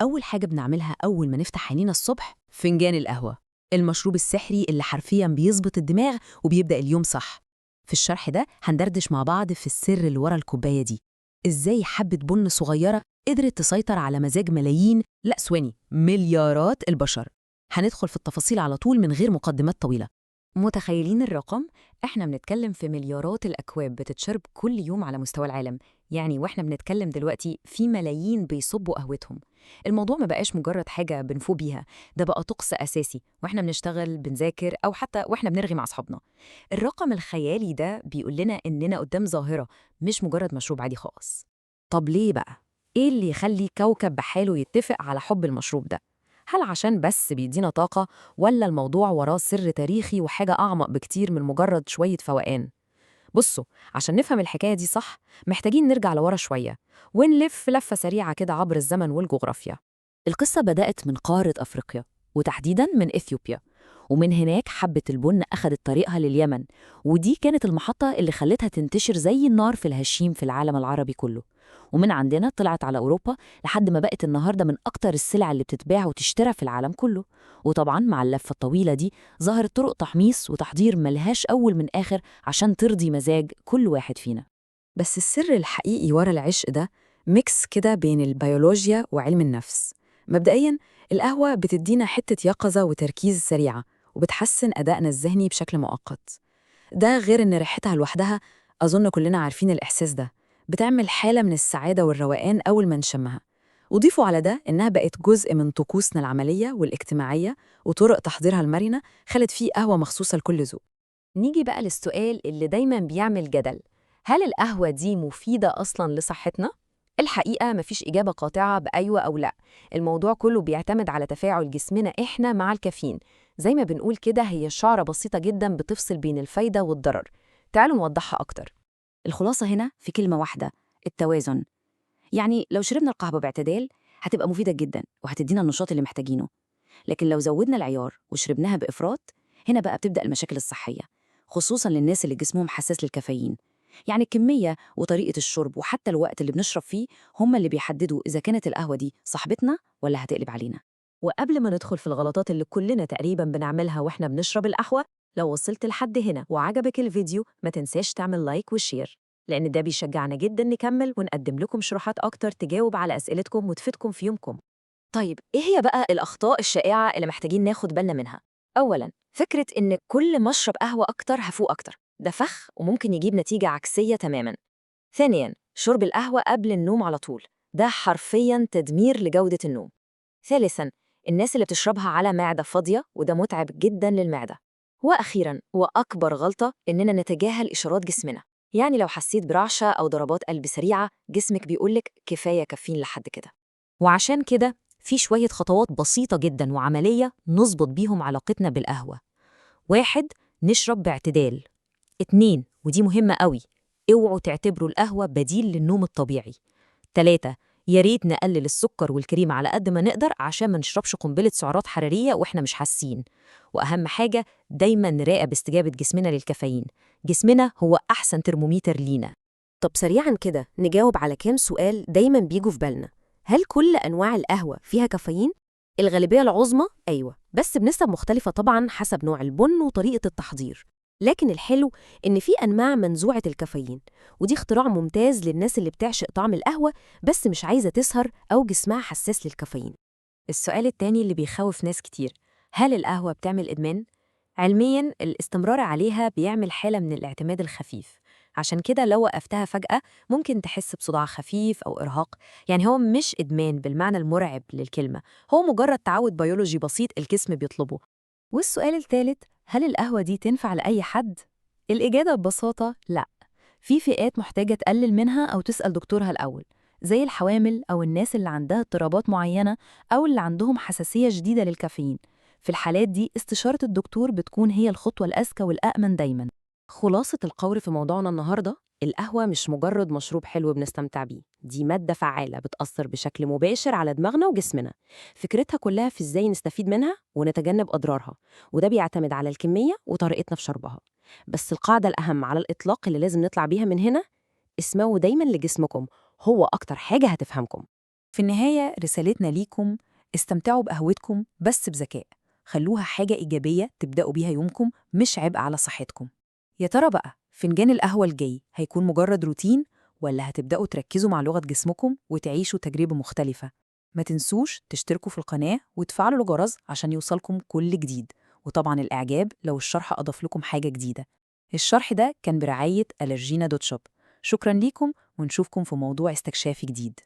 أول حاجة بنعملها أول ما نفتح عينينا الصبح فنجان القهوة، المشروب السحري اللي حرفياً بيظبط الدماغ وبيبدأ اليوم صح. في الشرح ده هندردش مع بعض في السر اللي ورا الكوباية دي، إزاي حبة بن صغيرة قدرت تسيطر على مزاج ملايين، لا ثواني، مليارات البشر. هندخل في التفاصيل على طول من غير مقدمات طويلة. متخيلين الرقم؟ احنا بنتكلم في مليارات الأكواب بتتشرب كل يوم على مستوى العالم. يعني واحنا بنتكلم دلوقتي في ملايين بيصبوا قهوتهم. الموضوع ما بقاش مجرد حاجة بنفوق بيها، ده بقى طقس أساسي واحنا بنشتغل بنذاكر أو حتى واحنا بنرغي مع أصحابنا. الرقم الخيالي ده بيقول لنا إننا قدام ظاهرة، مش مجرد مشروب عادي خالص. طب ليه بقى؟ إيه اللي يخلي كوكب بحاله يتفق على حب المشروب ده؟ هل عشان بس بيدينا طاقة، ولا الموضوع وراه سر تاريخي وحاجة أعمق بكتير من مجرد شوية فوقان؟ بصوا، عشان نفهم الحكاية دي صح محتاجين نرجع لورا شوية ونلف لفة سريعة كده عبر الزمن والجغرافيا. القصة بدأت من قارة أفريقيا، وتحديداً من إثيوبيا، ومن هناك حبة البن أخدت طريقها لليمن، ودي كانت المحطة اللي خلتها تنتشر زي النار في الهشيم في العالم العربي كله. ومن عندنا طلعت على أوروبا لحد ما بقت النهاردة من أكتر السلع اللي بتتباع وتشترى في العالم كله. وطبعاً مع اللفة الطويلة دي ظهرت طرق تحميص وتحضير ملهاش أول من آخر عشان ترضي مزاج كل واحد فينا. بس السر الحقيقي ورا العشق ده ميكس كده بين البيولوجيا وعلم النفس. مبدئياً، القهوة بتدينا حتة يقظة وتركيز سريعة، وبتحسن أدائنا الذهني بشكل مؤقت. ده غير إن ريحتها لوحدها، أظن كلنا عارفين الإحساس ده، بتعمل حالة من السعادة والروقان أول ما نشمها. وضيفوا على ده إنها بقت جزء من طقوسنا العملية والاجتماعية، وطرق تحضيرها المرنة خلت فيه قهوة مخصوصة لكل ذوق. نيجي بقى للسؤال اللي دايما بيعمل جدل: هل القهوة دي مفيدة أصلا لصحتنا؟ الحقيقة مفيش إجابة قاطعة بأيوة أو لأ. الموضوع كله بيعتمد على تفاعل جسمنا إحنا مع الكافيين. زي ما بنقول كده، هي شعرة بسيطة جدا بتفصل بين الفايدة والضرر. تعالوا نوضحها أكتر. الخلاصة هنا في كلمة واحدة: التوازن. يعني لو شربنا القهوة باعتدال هتبقى مفيدة جدا وهتدينا النشاط اللي محتاجينه، لكن لو زودنا العيار وشربناها بإفراط هنا بقى بتبدأ المشاكل الصحية، خصوصا للناس اللي جسمهم حساس للكافيين. يعني الكمية وطريقة الشرب وحتى الوقت اللي بنشرب فيه هم اللي بيحددوا إذا كانت القهوة دي صاحبتنا ولا هتقلب علينا. وقبل ما ندخل في الغلطات اللي كلنا تقريبا بنعملها وإحنا بنشرب القهوة، لو وصلت لحد هنا وعجبك الفيديو ما تنساش تعمل لايك وشير، لأن ده بيشجعنا جدا نكمل ونقدم لكم شروحات أكتر تجاوب على أسئلتكم وتفيدكم في يومكم. طيب إيه هي بقى الأخطاء الشائعة اللي محتاجين ناخد بالنا منها؟ أولاً، فكرة إن كل ما أشرب قهوة أكتر هفوق أكتر، ده فخ وممكن يجيب نتيجة عكسية تماماً. ثانياً، شرب القهوة قبل النوم على طول، ده حرفياً تدمير لجودة النوم. ثالثاً، الناس اللي بتشربها على معدة فاضية وده متعب جداً للمعدة. وأخيراً وأكبر غلطة، إننا نتجاهل إشارات جسمنا. يعني لو حسيت برعشة أو ضربات قلب سريعة، جسمك بيقولك كفاية كافيين لحد كده. وعشان كده في شوية خطوات بسيطة جدا وعملية نظبط بيهم علاقتنا بالقهوة. 1. نشرب باعتدال. 2، ودي مهمة قوي، اوعوا تعتبروا القهوة بديل للنوم الطبيعي. 3، يا ريت نقلل السكر والكريم على قد ما نقدر عشان ما نشربش قنبلة سعرات حرارية واحنا مش حاسين. وأهم حاجة، دايما نراقب استجابة جسمنا للكافيين، جسمنا هو أحسن ترموميتر لينا. طب سريعا كده نجاوب على كام سؤال دايما بيجوا في بالنا. هل كل أنواع القهوة فيها كافيين؟ الغالبية العظمى أيوة، بس بنسب مختلفة طبعا حسب نوع البن وطريقة التحضير. لكن الحلو إن في أنواع منزوعة الكافيين، ودي اختراع ممتاز للناس اللي بتعشق طعم القهوة بس مش عايزة تسهر أو جسمها حساس للكافيين. السؤال التاني اللي بيخوف ناس كتير: هل القهوة بتعمل إدمان؟ علمياً الاستمرار عليها بيعمل حالة من الاعتماد الخفيف، عشان كده لو وقفتها فجأة ممكن تحس بصداع خفيف أو إرهاق. يعني هو مش إدمان بالمعنى المرعب للكلمة، هو مجرد تعود بيولوجي بسيط الجسم بيطلبه. والسؤال الثالث: هل القهوة دي تنفع لأي حد؟ الإجابة ببساطة لأ. في فئات محتاجة تقلل منها أو تسأل دكتورها الأول، زي الحوامل أو الناس اللي عندها اضطرابات معينة أو اللي عندهم حساسية شديدة للكافيين. في الحالات دي استشارة الدكتور بتكون هي الخطوة الأذكى والأأمن دايماً. خلاصة القول في موضوعنا النهاردة: القهوة مش مجرد مشروب حلو بنستمتع بيه، دي مادة فعالة بتأثر بشكل مباشر على دماغنا وجسمنا. فكرتها كلها في إزاي نستفيد منها ونتجنب أضرارها، وده بيعتمد على الكمية وطريقتنا في شربها. بس القاعدة الأهم على الإطلاق اللي لازم نطلع بيها من هنا: اسمعوا دايماً لجسمكم، هو أكتر حاجة هتفهمكم. في النهاية رسالتنا ليكم: استمتعوا بقهوتكم بس بذكاء، خلوها حاجة إيجابية تبدأوا بيها يومكم مش عبء على صحتكم. يا ترى بقى فنجان القهوة الجاي هيكون مجرد روتين ولا هتبدأوا تركزوا مع لغة جسمكم وتعيشوا تجربة مختلفة؟ ما تنسوش تشتركوا في القناة وتفعلوا الجرس عشان يوصلكم كل جديد، وطبعا الإعجاب لو الشرح أضاف لكم حاجة جديدة. الشرح ده كان برعاية ألرجينا دوت شوب. شكرا ليكم ونشوفكم في موضوع استكشافي جديد.